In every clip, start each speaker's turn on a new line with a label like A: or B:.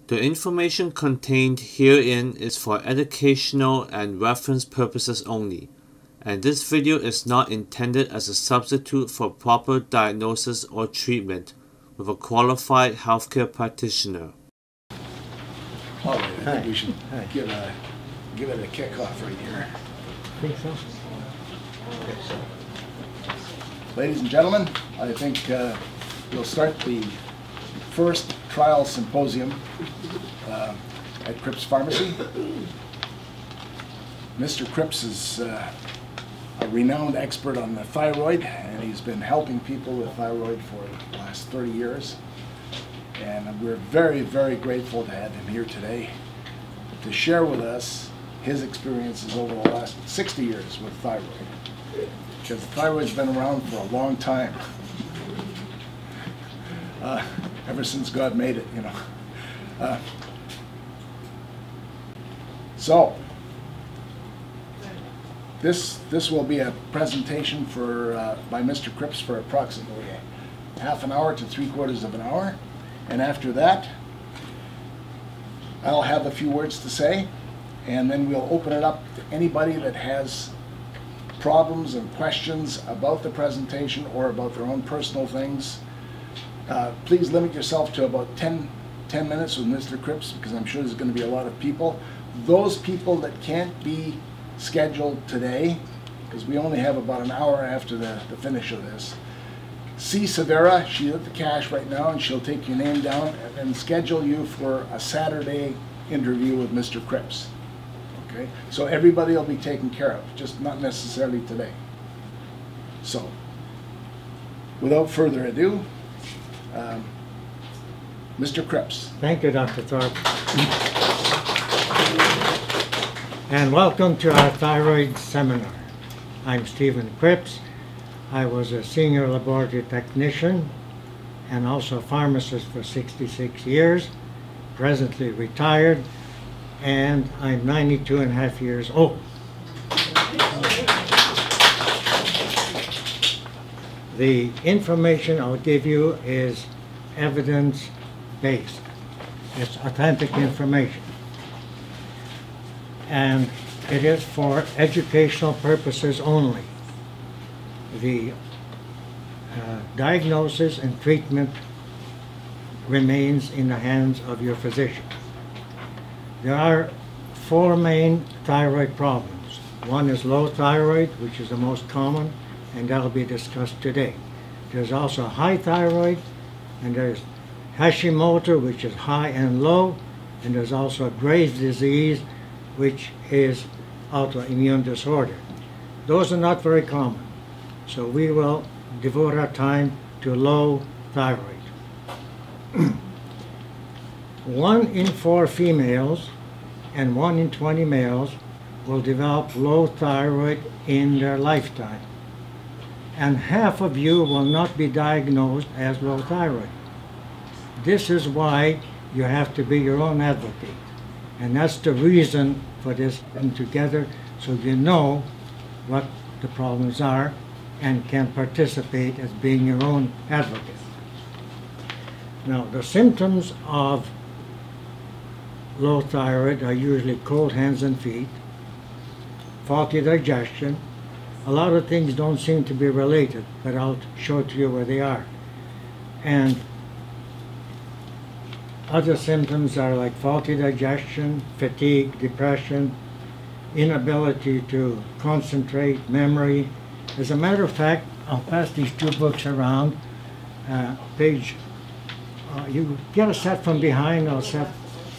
A: The information contained herein is for educational and reference purposes only, and this video is not intended as a substitute for proper diagnosis or treatment with a qualified healthcare practitioner.
B: All right, I think we should give it a kickoff right here.
C: I think so.
B: Ladies and gentlemen, I think we'll start the first trial symposium at Kripps Pharmacy. Mr. Kripps is a renowned expert on the thyroid, and he's been helping people with thyroid for the last 30 years. And we're very, very grateful to have him here today to share with us his experiences over the last 60 years with thyroid. Because the thyroid's been around for a long time. Ever since God made it, you know. So, this will be a presentation by Mr. Kripps for approximately half an hour to 3/4 of an hour. And after that, I'll have a few words to say, and then we'll open it up to anybody that has problems and questions about the presentation or about their own personal things. Please limit yourself to about 10 minutes with Mr. Kripps, because I'm sure there's going to be a lot of people. Those people that can't be scheduled today, because we only have about an hour after the finish of this, see Severa, she's at the cash right now, and she'll take your name down and then schedule you for a Saturday interview with Mr. Kripps. Okay? So everybody will be taken care of, just not necessarily today. So, without further ado, Mr. Kripps.
C: Thank you, Dr. Thorpe. And welcome to our thyroid seminar. I'm Stephen Kripps. I was a senior laboratory technician and also a pharmacist for 66 years, presently retired, and I'm 92.5 years old. The information I'll give you is evidence-based. It's authentic information. And it is for educational purposes only. The diagnosis and treatment remains in the hands of your physician. There are 4 main thyroid problems. One is low thyroid, which is the most common, and that will be discussed today. There's also high thyroid, and there's Hashimoto, which is high and low, and there's also Graves' disease, which is autoimmune disorder. Those are not very common, so we will devote our time to low thyroid. 1 in 4 females and 1 in 20 males will develop low thyroid in their lifetime. And half of you will not be diagnosed as low thyroid. This is why you have to be your own advocate. And that's the reason for this coming together, so you know what the problems are and can participate as being your own advocate. Now, the symptoms of low thyroid are usually cold hands and feet, faulty digestion. A lot of things don't seem to be related, but I'll show to you where they are. And other symptoms are like faulty digestion, fatigue, depression, inability to concentrate, memory. As a matter of fact, I'll pass these 2 books around. You get a set from behind, I'll set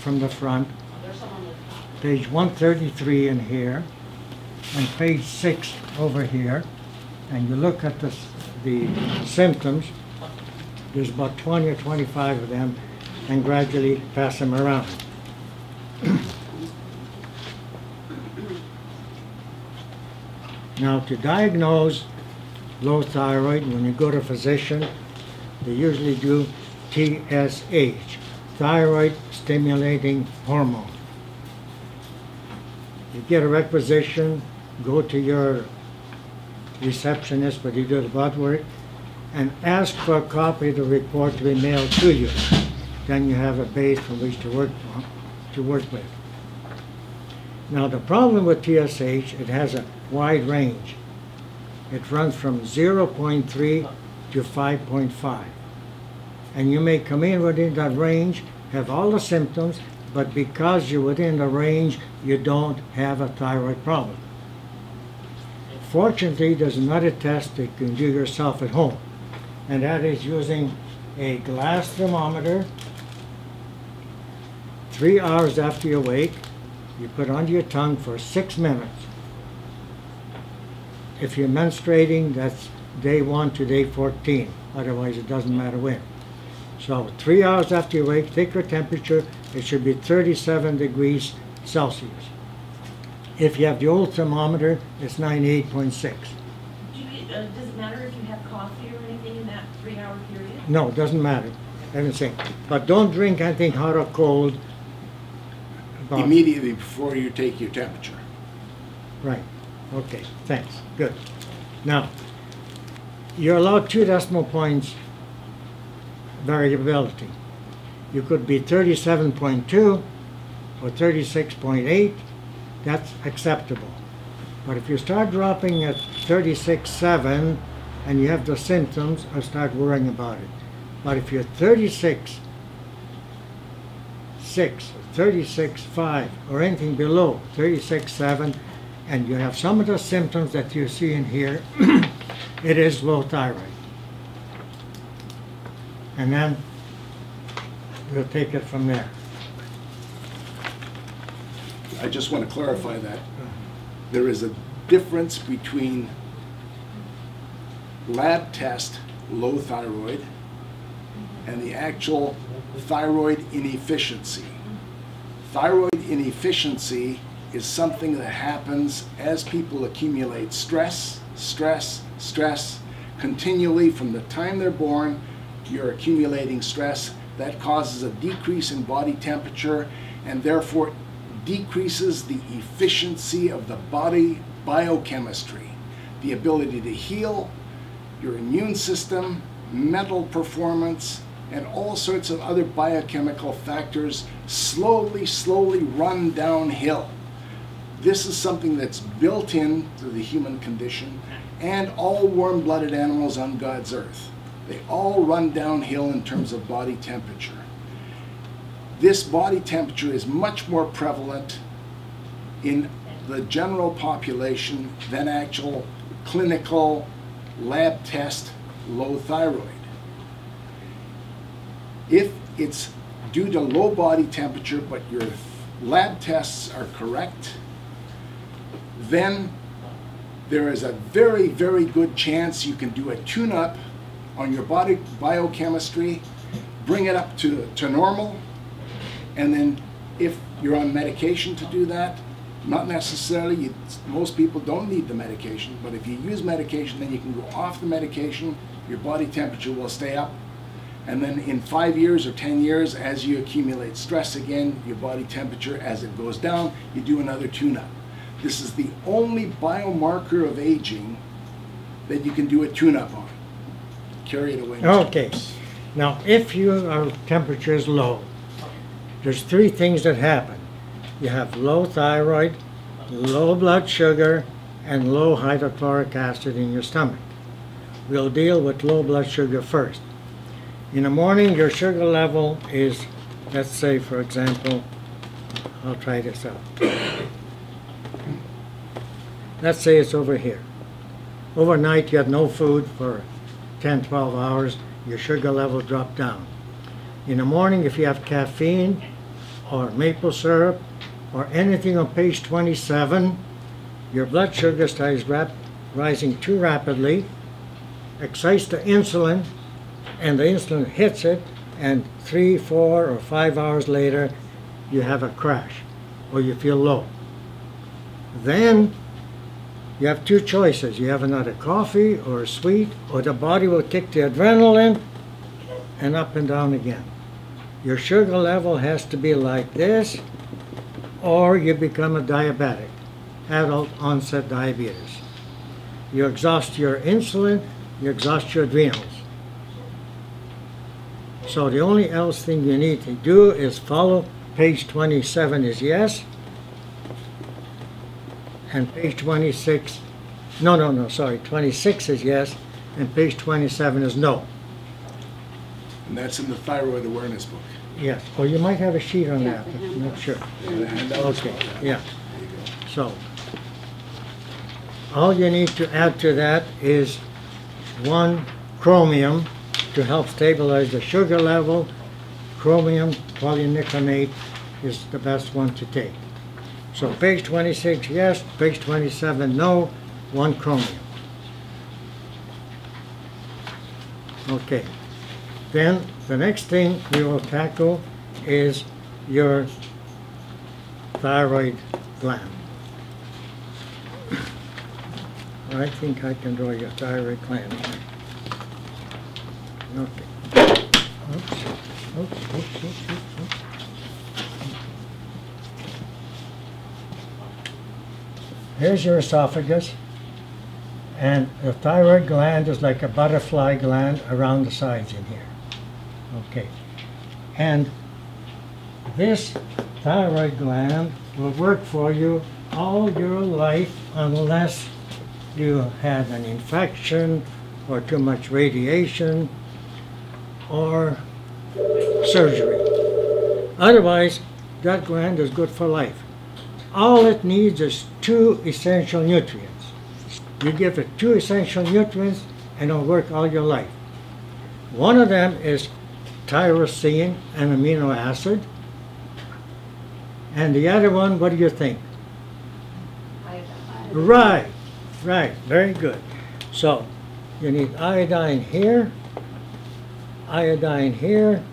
C: from the front. Page 133 in here, and page 6 over here. And you look at the symptoms. There's about 20 or 25 of them, and gradually pass them around. Now, to diagnose low thyroid, when you go to a physician, they usually do TSH, thyroid stimulating hormone. You get a requisition, go to your receptionist, but you do the blood work, and ask for a copy of the report to be mailed to you. then you have a base from which to work with. Now the problem with TSH, it has a wide range. It runs from 0.3 to 5.5. And you may come in within that range, have all the symptoms, but because you're within the range, you don't have a thyroid problem. Fortunately, there's another test that you can do yourself at home, and that is using a glass thermometer. 3 hours after you wake, you put under your tongue for 6 minutes. If you're menstruating, that's day 1 to day 14. Otherwise, it doesn't matter when. So 3 hours after you wake, take your temperature. It should be 37 degrees Celsius. If you have the old thermometer, it's 98.6.
D: Does it matter if you have coffee or anything in that 3-hour period?
C: No, it doesn't matter. Everything. But don't drink anything hot or cold.
B: Immediately before you take your temperature.
C: Right. Okay. Thanks. Good. Now, you're allowed 2 decimal points variability. You could be 37.2 or 36.8. That's acceptable. But if you start dropping at 36.7 and you have the symptoms, I'll start worrying about it. But if you're 36.6 or 36.5 or anything below 36.7 and you have some of the symptoms that you see in here, it is low thyroid. And then we'll take it from there.
B: I just want to clarify that there is a difference between lab test low thyroid and the actual thyroid inefficiency. Thyroid inefficiency is something that happens as people accumulate stress continually from the time they're born. You're accumulating stress that causes a decrease in body temperature and therefore decreases the efficiency of the body biochemistry, the ability to heal, your immune system, mental performance, and all sorts of other biochemical factors slowly run downhill. This is something that's built into the human condition and all warm-blooded animals on God's earth. They all run downhill in terms of body temperature. This body temperature is much more prevalent in the general population than actual clinical lab test low thyroid. If it's due to low body temperature but your lab tests are correct, then there is a very good chance you can do a tune-up on your body biochemistry, bring it up to normal, and then if you're on medication to do that, not necessarily, most people don't need the medication, but if you use medication, then you can go off the medication, your body temperature will stay up, and then in 5 years or 10 years, as you accumulate stress again, your body temperature, as it goes down, you do another tune-up. This is the only biomarker of aging that you can do a tune-up on. Carry it away.
C: Okay. Now, if your temperature is low, there's 3 things that happen. You have low thyroid, low blood sugar, and low hydrochloric acid in your stomach. We'll deal with low blood sugar first. In the morning, your sugar level is, let's say, for example, I'll try this out. Let's say it's over here. Overnight, you had no food for 10, 12 hours, your sugar level dropped down. In the morning, if you have caffeine or maple syrup or anything on page 27, your blood sugar starts rising too rapidly, excites the insulin, and the insulin hits it, and 3, 4, or 5 hours later, you have a crash, or you feel low. Then, you have 2 choices. You have another coffee or a sweet, or the body will kick the adrenaline and up and down again. Your sugar level has to be like this, or you become a diabetic, adult onset diabetes. You exhaust your insulin, you exhaust your adrenals. So the only else thing you need to do is follow page 27 is yes, and page 26, sorry, 26 is yes, and page 27 is no.
B: And that's in the thyroid awareness book.
C: Yes, or you might have a sheet on that, I'm not sure.
B: Okay,
C: Yeah. So, all you need to add to that is 1 chromium to help stabilize the sugar level. Chromium polynicotinoate is the best one to take. So page 26, yes, page 27, no, 1 chromium. Okay. Then the next thing we will tackle is your thyroid gland. I think I can draw your thyroid gland here. Okay. Oops. Oops. Here's your esophagus, and the thyroid gland is like a butterfly gland around the sides in here. Okay. And this thyroid gland will work for you all your life unless you had an infection or too much radiation or surgery. Otherwise, that gland is good for life. All it needs is 2 essential nutrients. You give it 2 essential nutrients and it'll work all your life. One of them is tyrosine, an amino acid. And the other one, what do you think? Right, very good. So, you need iodine here, iodine here,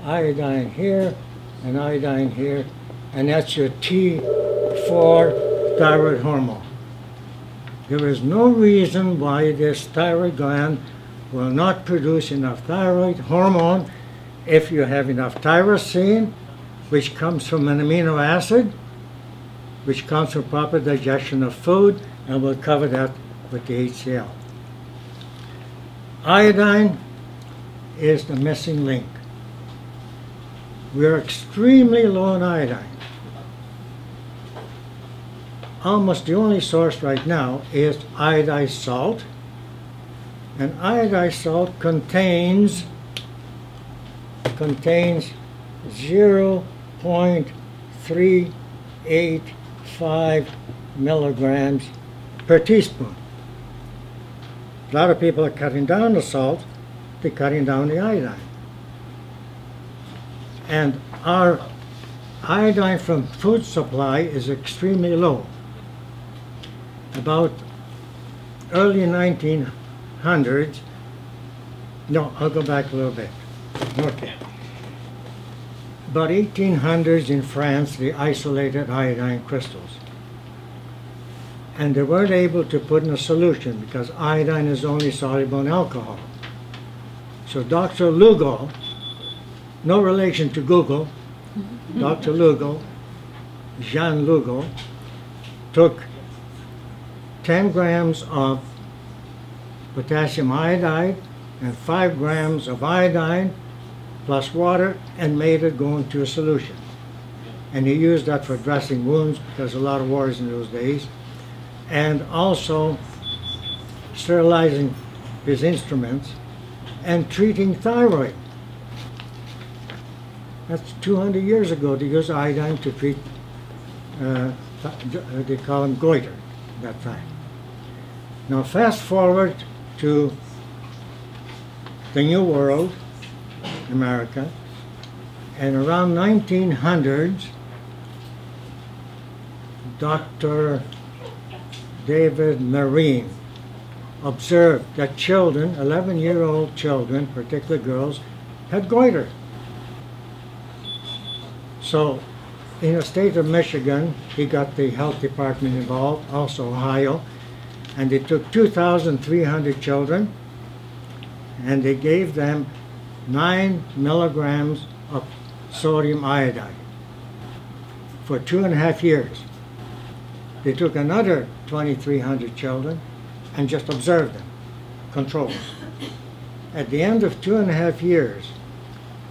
C: iodine here, and iodine here, and that's your T4 thyroid hormone. There is no reason why this thyroid gland will not produce enough thyroid hormone if you have enough tyrosine, which comes from an amino acid, which comes from proper digestion of food, and we'll cover that with the HCl. Iodine is the missing link. We're extremely low on iodine. Almost the only source right now is iodized salt, and iodized salt contains 0.385 milligrams per teaspoon. A lot of people are cutting down the salt, they're cutting down the iodine. And our iodine from food supply is extremely low. About early 1900s, no, I'll go back a little bit. Okay. About 1800s in France, they isolated iodine crystals. And they weren't able to put in a solution because iodine is only soluble in alcohol. So Dr. Lugo, no relation to Google, Dr. Lugo, Jean Lugo, took 10 grams of potassium iodide and 5 grams of iodine plus water and made it go into a solution. And he used that for dressing wounds because a lot of wars in those days, and also sterilizing his instruments and treating thyroid. That's 200 years ago to use iodine to treat, they call them goiter at that time. Now fast forward to the New World, America, and around 1900s, Dr. David Marine observed that children, 11-year-old children, particularly girls, had goiter. So in the state of Michigan, he got the health department involved, also Ohio, and they took 2,300 children and they gave them 9 milligrams of sodium iodide for 2.5 years. They took another 2,300 children and just observed them, controlled. At the end of 2.5 years,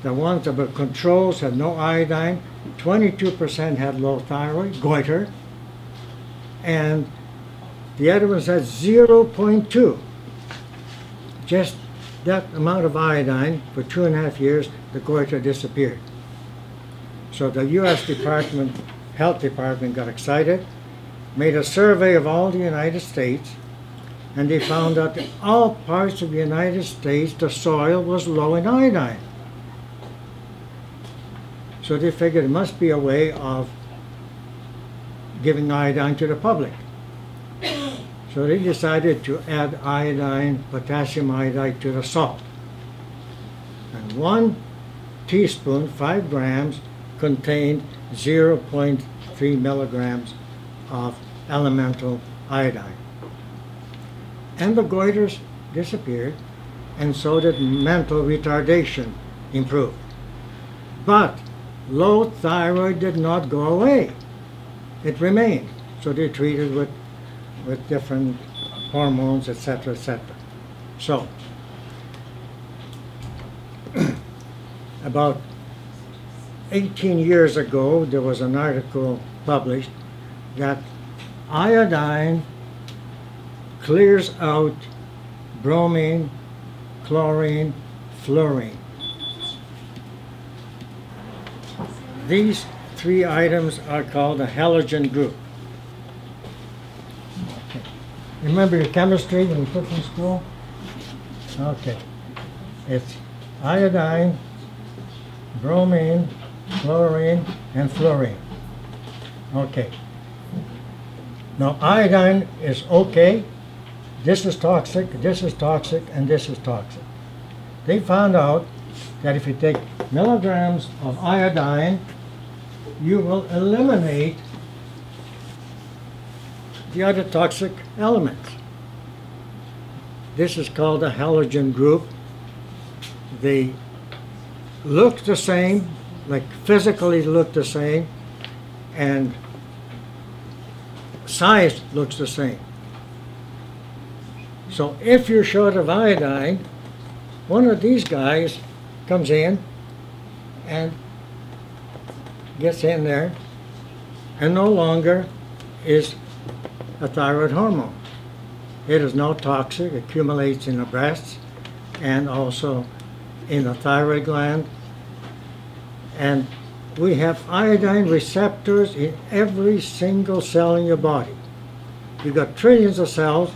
C: The ones that were controls had no iodine. 22% had low thyroid, goiter. And the other ones had 0.2. Just that amount of iodine for 2.5 years, the goiter disappeared. So the U.S. Health Department got excited, made a survey of all the United States, and they found out that all parts of the United States, the soil was low in iodine. So they figured it must be a way of giving iodine to the public. So they decided to add iodine, potassium iodide to the salt. And 1 teaspoon, 5 grams, contained 0.3 milligrams of elemental iodine. And the goiters disappeared, and so did mental retardation improved. But low thyroid did not go away. It remained. So they treated with different hormones, etc., etc. So, about 18 years ago, there was an article published that iodine clears out bromine, chlorine, fluorine. These 3 items are called a halogen group. Okay. Remember your chemistry when you took in school? Okay. It's iodine, bromine, chlorine, and fluorine. Okay. Now iodine is okay. This is toxic, this is toxic, and this is toxic. They found out that if you take milligrams of iodine, you will eliminate the other toxic elements. This is called a halogen group. They look the same, like physically look the same, and size looks the same. So if you're short of iodine, one of these guys comes in and gets in there and no longer is a thyroid hormone. It is now toxic, accumulates in the breasts and also in the thyroid gland. And we have iodine receptors in every single cell in your body. You've got trillions of cells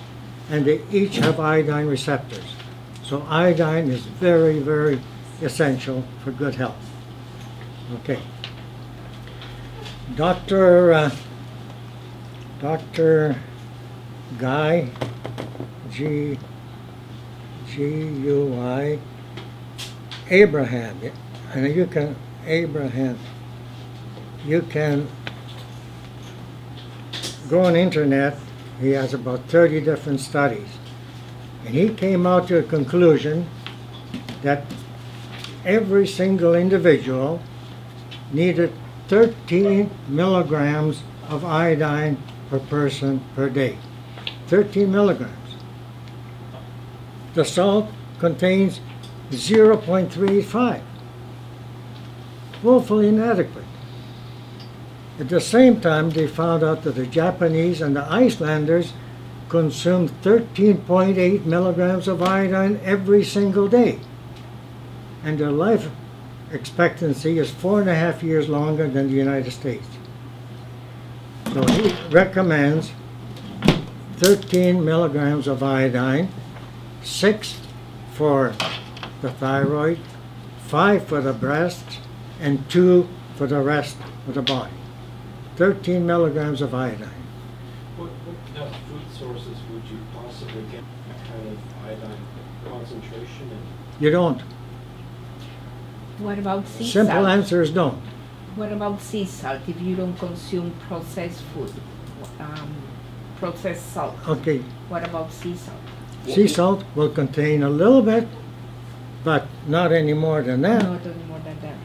C: and they each have iodine receptors. So iodine is very, very essential for good health. Okay. Dr. Guy, G-U-I, Abraham, and you can go on the internet. He has about 30 different studies. And he came out to a conclusion that every single individual needed 13 milligrams of iodine per person per day. 13 milligrams. The salt contains 0.35. Woefully inadequate. At the same time, they found out that the Japanese and the Icelanders consumed 13.8 milligrams of iodine every single day. And their life expectancy is 4.5 years longer than the United States. So he recommends 13 milligrams of iodine, 6 for the thyroid, 5 for the breast, and 2 for the rest of the body. 13 milligrams of iodine.
E: What food sources would you possibly get that kind of iodine concentration in?
C: You don't.
F: What about sea
C: Simple
F: salt?
C: answer is don't.
F: What about sea salt if you don't consume processed food? Processed salt.
C: Okay.
F: What about sea salt?
C: Sea salt will contain a little bit, but not any more than that.
F: Not any more than that.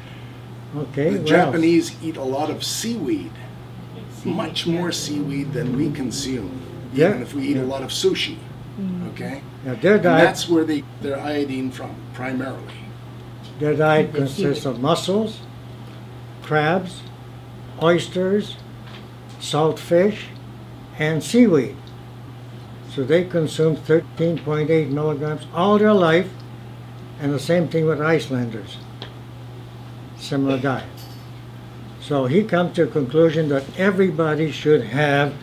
C: Okay,
B: The
C: well,
B: Japanese eat a lot of seaweed,
F: Seaweed,
B: much
F: yeah.
B: more seaweed than we consume,
C: Yeah.
B: even if we eat
C: Yeah.
B: a lot of sushi. Okay?
C: yeah, their
B: And
C: diet,
B: that's where they get their iodine from, primarily.
C: Their diet consists of mussels, crabs, oysters, salt fish, and seaweed. So they consume 13.8 milligrams all their life, and the same thing with Icelanders. Similar diet. So he comes to a conclusion that everybody should have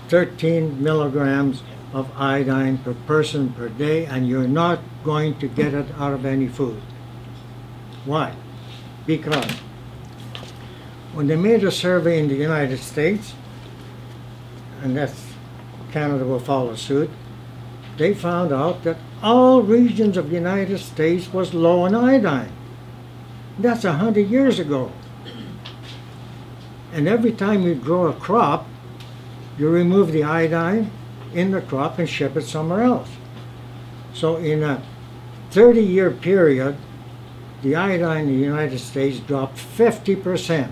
C: 13 milligrams of iodine per person per day, and you're not going to get it out of any food. Why? Because when they made a survey in the United States, and that's Canada will follow suit, they found out that all regions of the United States was low in iodine. That's 100 years ago. And every time you grow a crop, you remove the iodine in the crop and ship it somewhere else. So in a 30-year period, the iodine in the United States dropped 50%.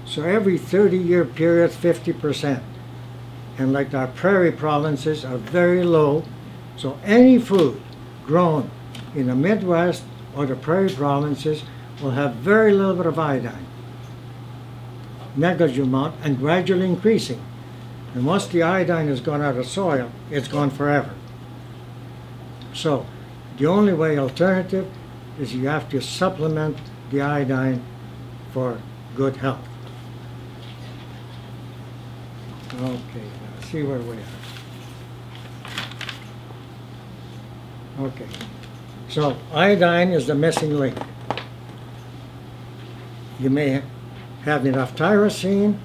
C: So every 30-year period, 50%. And like our prairie provinces are very low, so any food grown in the Midwest or the prairie provinces will have very little bit of iodine. Negligible amount and gradually increasing. And once the iodine has gone out of soil, it's gone forever. So the only way alternative is you have to supplement the iodine for good health. Okay, let's see where we are. Okay, so iodine is the missing link. You may have enough tyrosine,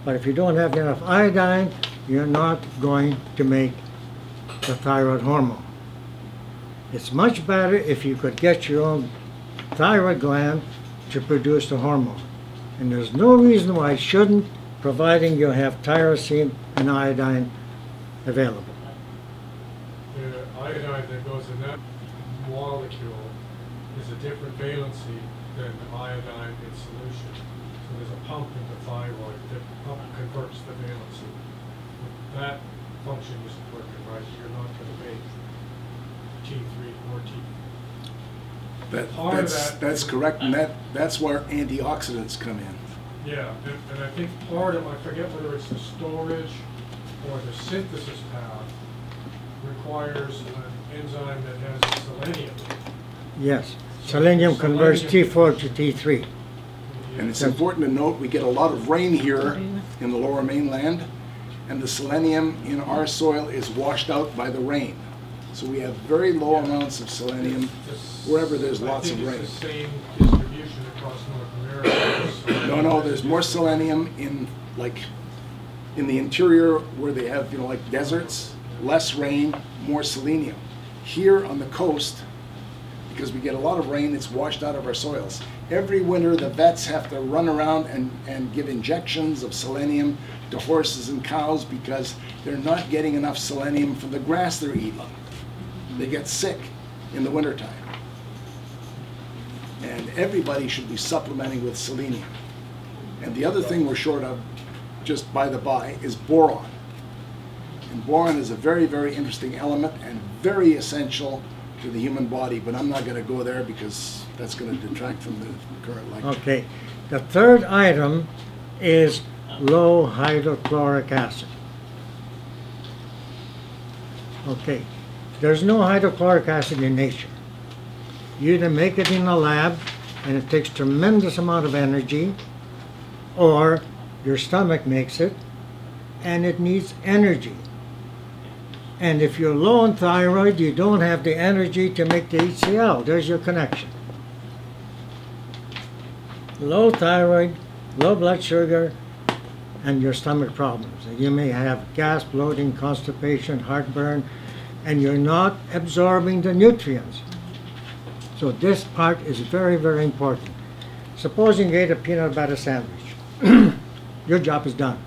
C: but if you don't have enough iodine, you're not going to make the thyroid hormone. It's much better if you could get your own thyroid gland to produce the hormone. And there's no reason why it shouldn't, providing you have tyrosine and iodine available.
G: The iodine that goes in that molecule is a different valency than the iodine in solution. So there's a pump in the thyroid that converts the valency. If that function isn't working right, you're not going to make T3 or T.
B: That's correct, and that's where antioxidants come in.
G: Yeah, and I think part of, I forget whether it's the storage or the synthesis path, requires an enzyme that has selenium.
C: Yes, selenium converts T4 to T3.
B: And it's important to note we get a lot of rain here in the lower mainland, and the selenium in our soil is washed out by the rain. So we have very low amounts of selenium wherever there's lots of rain.
G: It's the same distribution across North America.
B: No, there's more selenium in the interior where they have, like deserts, less rain, more selenium. Here on the coast, because we get a lot of rain, it's washed out of our soils. Every winter the vets have to run around and give injections of selenium to horses and cows because they're not getting enough selenium from the grass they're eating. They get sick in the wintertime. And everybody should be supplementing with selenium. And the other thing we're short of, just by the by, is boron. And boron is a very, very interesting element and very essential to the human body, but I'm not going to go there because that's going to detract from the current lecture.
C: Okay, the third item is low hydrochloric acid. Okay, there's no hydrochloric acid in nature. You either make it in a lab and it takes tremendous amount of energy, or your stomach makes it and it needs energy. And if you're low on thyroid, you don't have the energy to make the HCl. There's your connection. Low thyroid, low blood sugar, and your stomach problems. You may have gas, bloating, constipation, heartburn, and you're not absorbing the nutrients. So this part is very, very important. Supposing you ate a peanut butter sandwich. Your job is done.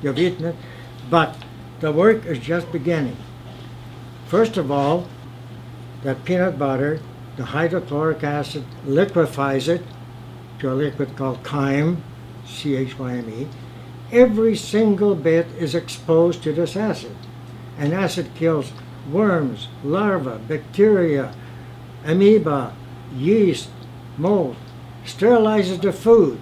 C: You've eaten it, but the work is just beginning. First of all, that peanut butter, the hydrochloric acid liquefies it to a liquid called chyme, C-H-Y-M-E. Every single bit is exposed to this acid. And acid kills worms, larvae, bacteria, amoeba, yeast, mold, sterilizes the food,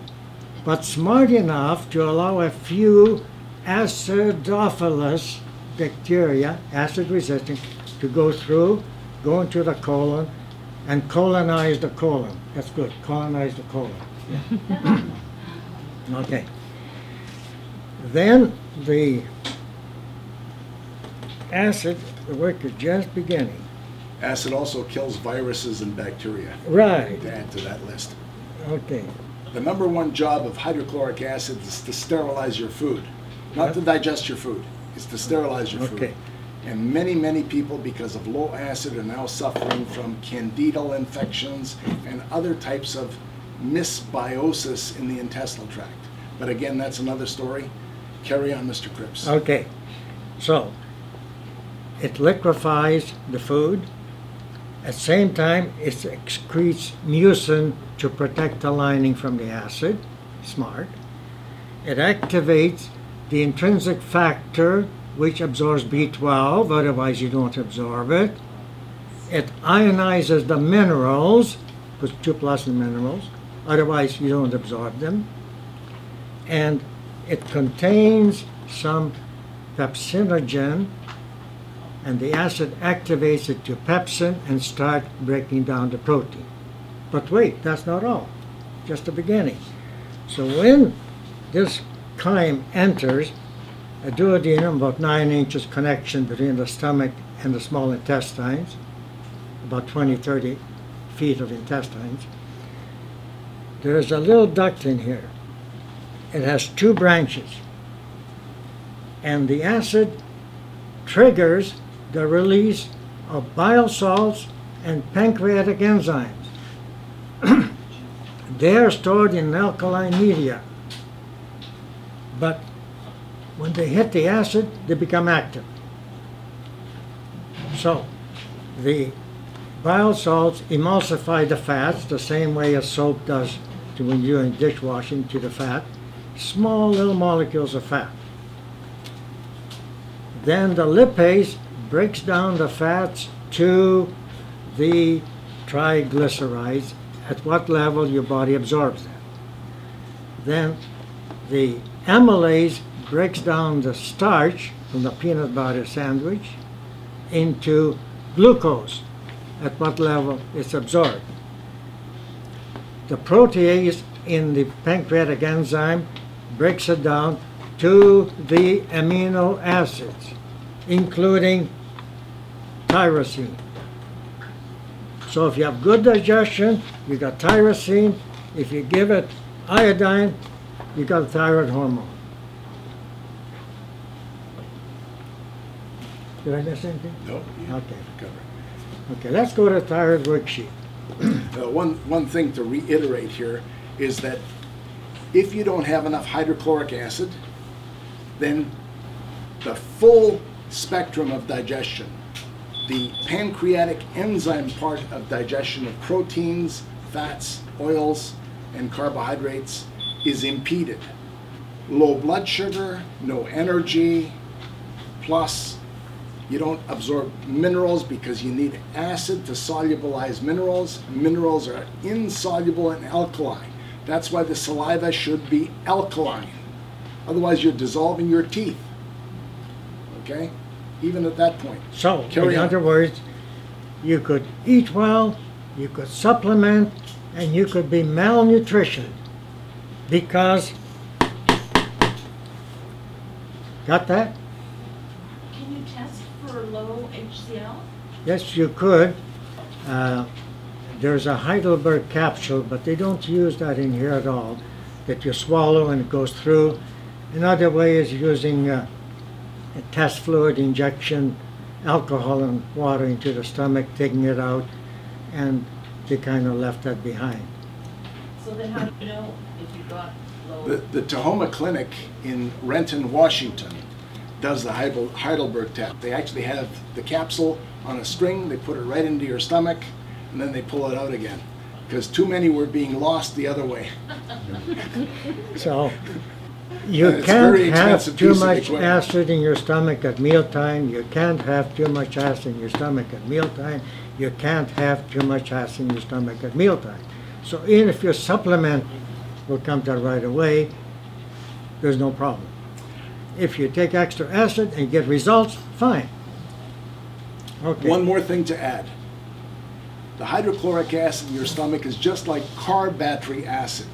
C: but smart enough to allow a few acidophilus bacteria, acid resistant, to go through, go into the colon, and colonize the colon. That's good, colonize the colon. Yeah. Okay. Then the acid, the work is just beginning.
B: Acid also kills viruses and bacteria.
C: Right.
B: To add to that list.
C: Okay.
B: The number one job of hydrochloric acid is to sterilize your food. Not to digest your food. It's to sterilize your food. And many, many people, because of low acid, are now suffering from candidal infections and other types of misbiosis in the intestinal tract. But again, that's another story. Carry on, Mr. Kripps.
C: Okay. So, it liquefies the food. At the same time, it excretes mucin to protect the lining from the acid. Smart. It activates the intrinsic factor, which absorbs B12, otherwise you don't absorb it. It ionizes the minerals, puts 2+ in minerals, otherwise you don't absorb them. And it contains some pepsinogen, and the acid activates it to pepsin and start breaking down the protein. But wait, that's not all, just the beginning. So when this chyme enters, a duodenum, about 9 inches connection between the stomach and the small intestines, about 20-30 feet of intestines, there is a little duct in here. It has 2 branches, and the acid triggers the release of bile salts and pancreatic enzymes. They are stored in alkaline media, but when they hit the acid, they become active. So the bile salts emulsify the fats the same way as soap does to when you're doing dishwashing to the fat. Small little molecules of fat. Then the lipase breaks down the fats to the triglycerides, at what level your body absorbs them. Then the amylase breaks down the starch from the peanut butter sandwich into glucose, at what level it's absorbed. The protease in the pancreatic enzyme breaks it down to the amino acids, including tyrosine. So if you have good digestion, you got tyrosine. If you give it iodine, you got thyroid hormone. Did I miss anything?
B: No.
C: Okay. Okay, let's go to the thyroid worksheet.
B: One thing to reiterate here is that if you don't have enough hydrochloric acid, then the full spectrum of digestion, the pancreatic enzyme part of digestion of proteins, fats, oils, and carbohydrates is impeded. Low blood sugar, no energy, plus you don't absorb minerals because you need acid to solubilize minerals. Minerals are insoluble and alkaline. That's why the saliva should be alkaline. Otherwise you're dissolving your teeth. Okay? Even at that point.
C: So, in other words, you could eat well, you could supplement, and you could be malnutrition because, got that?
D: Can you test for low HCl?
C: Yes, you could. There's a Heidelberg capsule, but they don't use that in here at all, that you swallow and it goes through. Another way is using a test fluid injection, alcohol and water into the stomach, taking it out, and they kind of left that behind.
D: So then how do you know if you got low?
B: The Tahoma Clinic in Renton, Washington does the Heidelberg test. They actually have the capsule on a string, they put it right into your stomach, and then they pull it out again. Because too many were being lost the other way.
C: So, You
B: And it's
C: can't
B: very
C: have
B: expensive
C: too
B: piece of
C: much
B: equipment.
C: acid in your stomach at mealtime. You can't have too much acid in your stomach at mealtime. You can't have too much acid in your stomach at mealtime. So even if your supplement will come to right away, there's no problem. If you take extra acid and get results, fine. Okay.
B: One more thing to add. The hydrochloric acid in your stomach is just like car battery acid.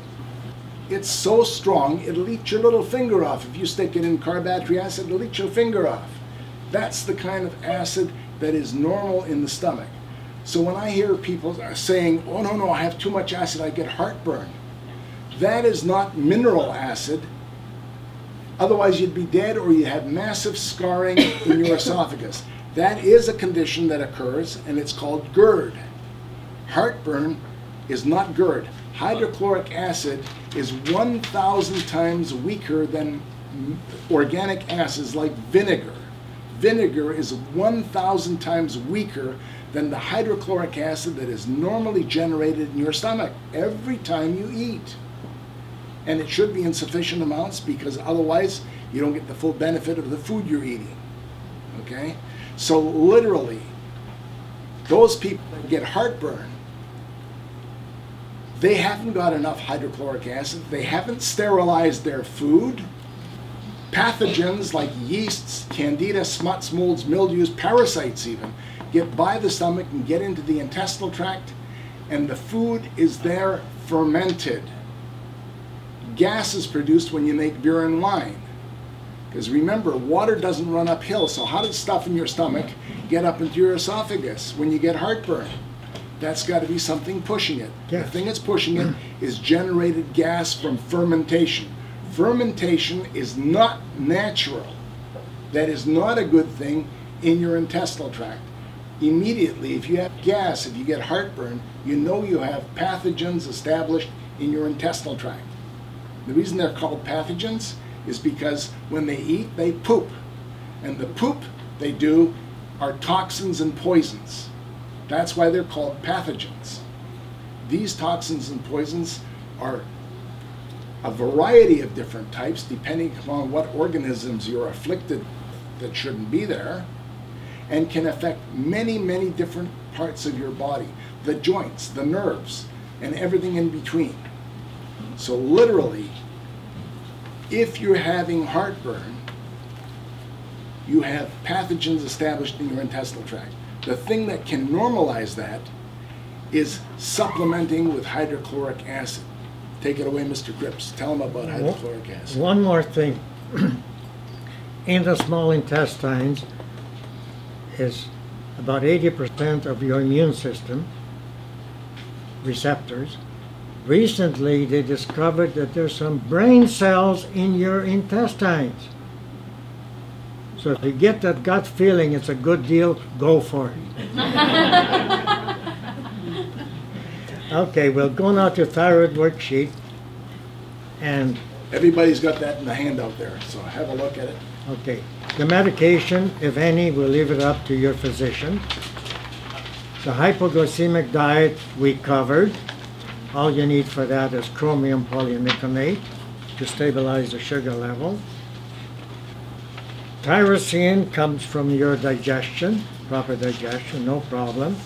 B: It's so strong, it'll eat your little finger off. If you stick it in car battery acid, it'll eat your finger off. That's the kind of acid that is normal in the stomach. So when I hear people saying, oh no, I have too much acid, I get heartburn. That is not mineral acid. Otherwise you'd be dead or you'd have massive scarring in your esophagus. That is a condition that occurs and it's called GERD. Heartburn is not GERD. Hydrochloric acid is 1,000 times weaker than organic acids like vinegar. Vinegar is 1,000 times weaker than the hydrochloric acid that is normally generated in your stomach every time you eat. And it should be in sufficient amounts because otherwise you don't get the full benefit of the food you're eating. Okay? So literally, those people that get heartburn, they haven't got enough hydrochloric acid, they haven't sterilized their food. Pathogens like yeasts, candida, smuts, molds, mildews, parasites even, get by the stomach and get into the intestinal tract, and the food is there fermented. Gas is produced when you make beer and wine. Because remember, water doesn't run uphill, so how does stuff in your stomach get up into your esophagus when you get heartburn? That's got to be something pushing it.
C: Yes.
B: The thing that's pushing it is generated gas from fermentation. Fermentation is not natural. That is not a good thing in your intestinal tract. Immediately, if you have gas, if you get heartburn, you know you have pathogens established in your intestinal tract. The reason they're called pathogens is because when they eat, they poop. And the poop they do are toxins and poisons. That's why they're called pathogens. These toxins and poisons are a variety of different types depending upon what organisms you're afflicted that shouldn't be there, and can affect many, many different parts of your body. The joints, the nerves, and everything in between. So literally, if you're having heartburn, you have pathogens established in your intestinal tract. The thing that can normalize that is supplementing with hydrochloric acid. Take it away, Mr. Kripps. Tell them about hydrochloric acid.
C: One more thing. In the small intestines is about 80% of your immune system receptors. Recently, they discovered that there's some brain cells in your intestines. So if you get that gut feeling it's a good deal, go for it. Okay, we'll go now to thyroid worksheet. And
B: Everybody's got that in the handout there, so have a look at it.
C: okay, the medication, if any, we'll leave it up to your physician. The hypoglycemic diet we covered. All you need for that is chromium polyniconate to stabilize the sugar level. Tyrosine comes from your digestion, proper digestion, no problem.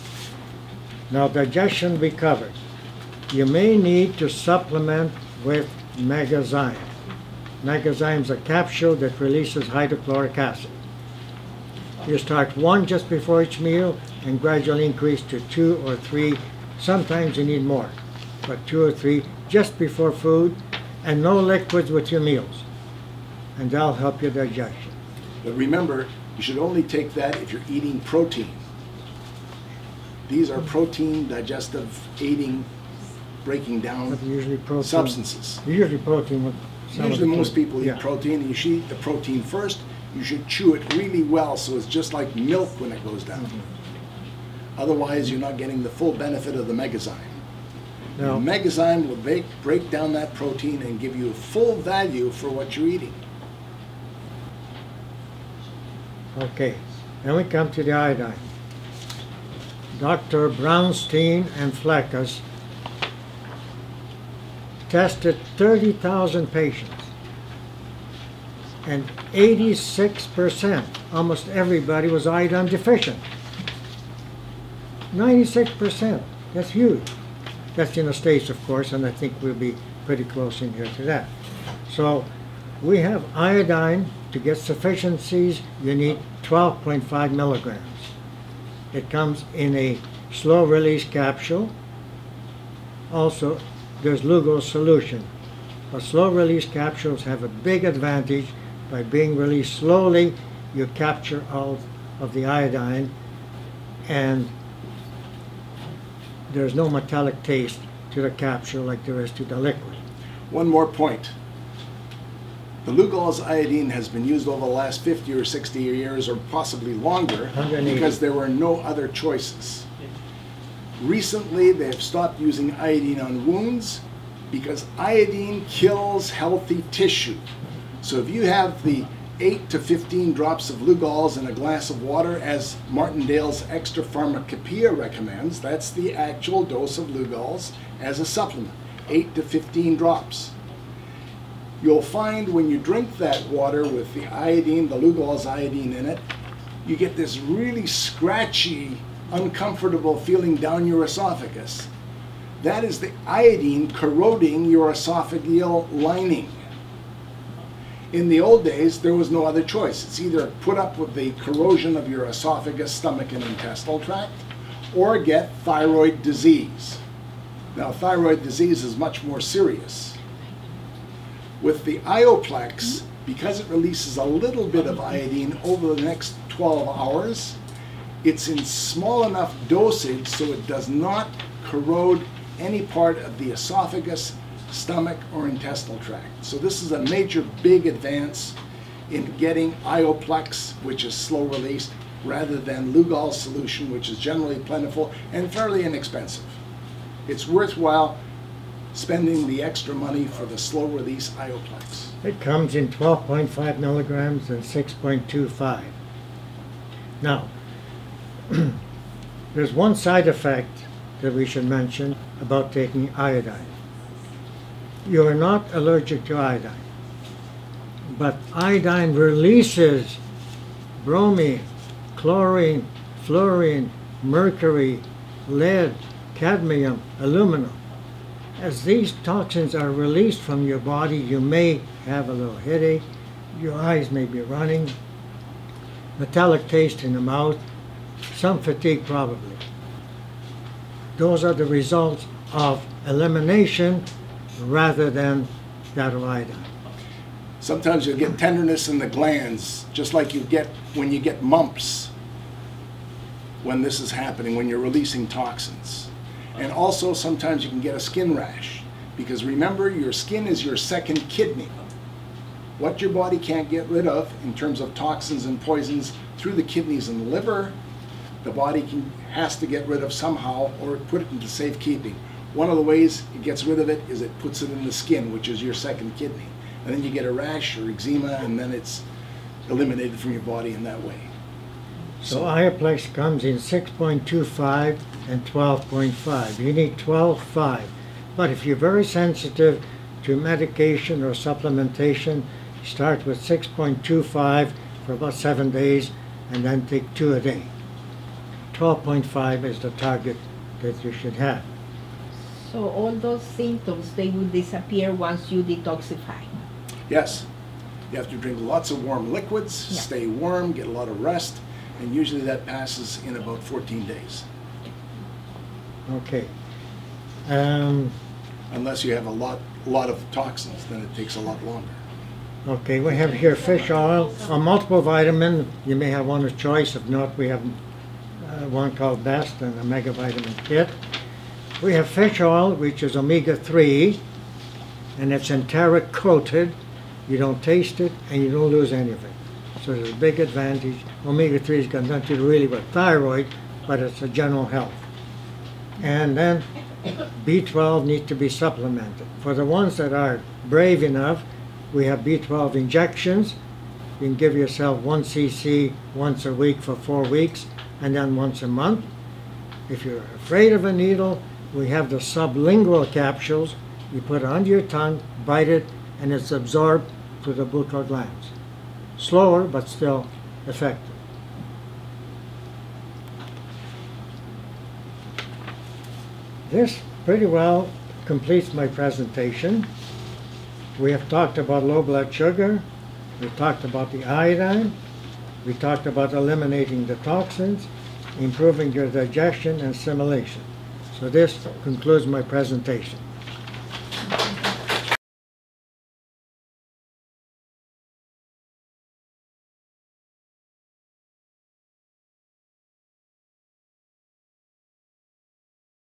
C: Now digestion we covered. You may need to supplement with Megazyme. Megazyme is a capsule that releases hydrochloric acid. You start one just before each meal and gradually increase to 2 or 3. Sometimes you need more, but 2 or 3 just before food, and no liquids with your meals. And that'll help your digestion.
B: But remember, you should only take that if you're eating protein. These are protein, digestive, aiding, breaking down
C: But usually protein.
B: substances.
C: Usually protein with some of
B: Usually
C: the
B: most
C: food.
B: people eat
C: Yeah.
B: protein, and you should eat the protein first. You should chew it really well so it's just like milk when it goes down. Otherwise, you're not getting the full benefit of the Megazyme.
C: Now,
B: Megazyme will break down that protein and give you full value for what you're eating.
C: okay, then we come to the iodine. Dr. Brownstein and Fleckus tested 30,000 patients And 86%, almost everybody, was iodine deficient. 96%, that's huge. That's in the States, of course, and I think we'll be pretty close in here to that. So we have iodine. To get sufficiencies, you need 12.5 milligrams. It comes in a slow-release capsule. Also, there's Lugol solution. But slow-release capsules have a big advantage. By being released slowly, you capture all of the iodine, and there's no metallic taste to the capsule like there is to the liquid.
B: One more point. The Lugol's iodine has been used over the last 50 or 60 years, or possibly longer,
C: 180.
B: because there were no other choices. Recently, they have stopped using iodine on wounds because iodine kills healthy tissue. So if you have the 8 to 15 drops of Lugol's in a glass of water, as Martindale's Extra Pharmacopoeia recommends, that's the actual dose of Lugol's as a supplement, 8 to 15 drops. You'll find when you drink that water with the iodine, the Lugol's iodine in it, you get this really scratchy, uncomfortable feeling down your esophagus. That is the iodine corroding your esophageal lining. In the old days, there was no other choice. It's either put up with the corrosion of your esophagus, stomach, and intestinal tract, or get thyroid disease. Now, thyroid disease is much more serious. With the Ioplex, because it releases a little bit of iodine over the next 12 hours, it's in small enough dosage so it does not corrode any part of the esophagus, stomach, or intestinal tract. So this is a major big advance in getting Ioplex, which is slow release, rather than Lugol solution, which is generally plentiful and fairly inexpensive. It's worthwhile spending the extra money for the slow release Ioplex.
C: It comes in 12.5 milligrams and 6.25. Now, there's one side effect that we should mention about taking iodine. You are not allergic to iodine, but iodine releases bromine, chlorine, fluorine, mercury, lead, cadmium, aluminum. As these toxins are released from your body, you may have a little headache, your eyes may be running, metallic taste in the mouth, some fatigue probably. Those are the results of elimination rather than that of iodine.
B: Sometimes you'll get tenderness in the glands, just like you get when you get mumps when this is happening, when you're releasing toxins. And also sometimes you can get a skin rash, because remember, your skin is your second kidney. What your body can't get rid of in terms of toxins and poisons through the kidneys and the liver, the body has to get rid of somehow or put it into safekeeping. One of the ways it gets rid of it is it puts it in the skin, which is your second kidney. And then you get a rash or eczema, and then it's eliminated from your body in that way.
C: So Ioplex comes in 6.25 and 12.5. You need 12.5. But if you're very sensitive to medication or supplementation, start with 6.25 for about 7 days and then take 2 a day. 12.5 is the target that you should have.
F: So all those symptoms, they will disappear once you detoxify.
B: Yes. You have to drink lots of warm liquids,
F: Yeah.
B: stay warm, get a lot of rest, and usually that passes in about 14 days.
C: Okay.
B: Unless you have a lot of toxins, then it takes a lot longer.
C: Okay, we have here fish oil, a multiple vitamin. You may have one of choice. If not, we have one called Best and a mega vitamin kit. We have fish oil, which is omega-3, and it's enteric coated. You don't taste it, and you don't lose any of it. So there's a big advantage. Omega-3 has got nothing to do really with thyroid, but it's a general health. And then B12 needs to be supplemented. For the ones that are brave enough, we have B12 injections. You can give yourself 1 cc once a week for 4 weeks, and then once a month. If you're afraid of a needle, we have the sublingual capsules. You put it under your tongue, bite it, and it's absorbed through the buccal glands. Slower, but still effective. This pretty well completes my presentation. We have talked about low blood sugar, we talked about the iodine, we talked about eliminating the toxins, improving your digestion and assimilation. So this concludes my presentation.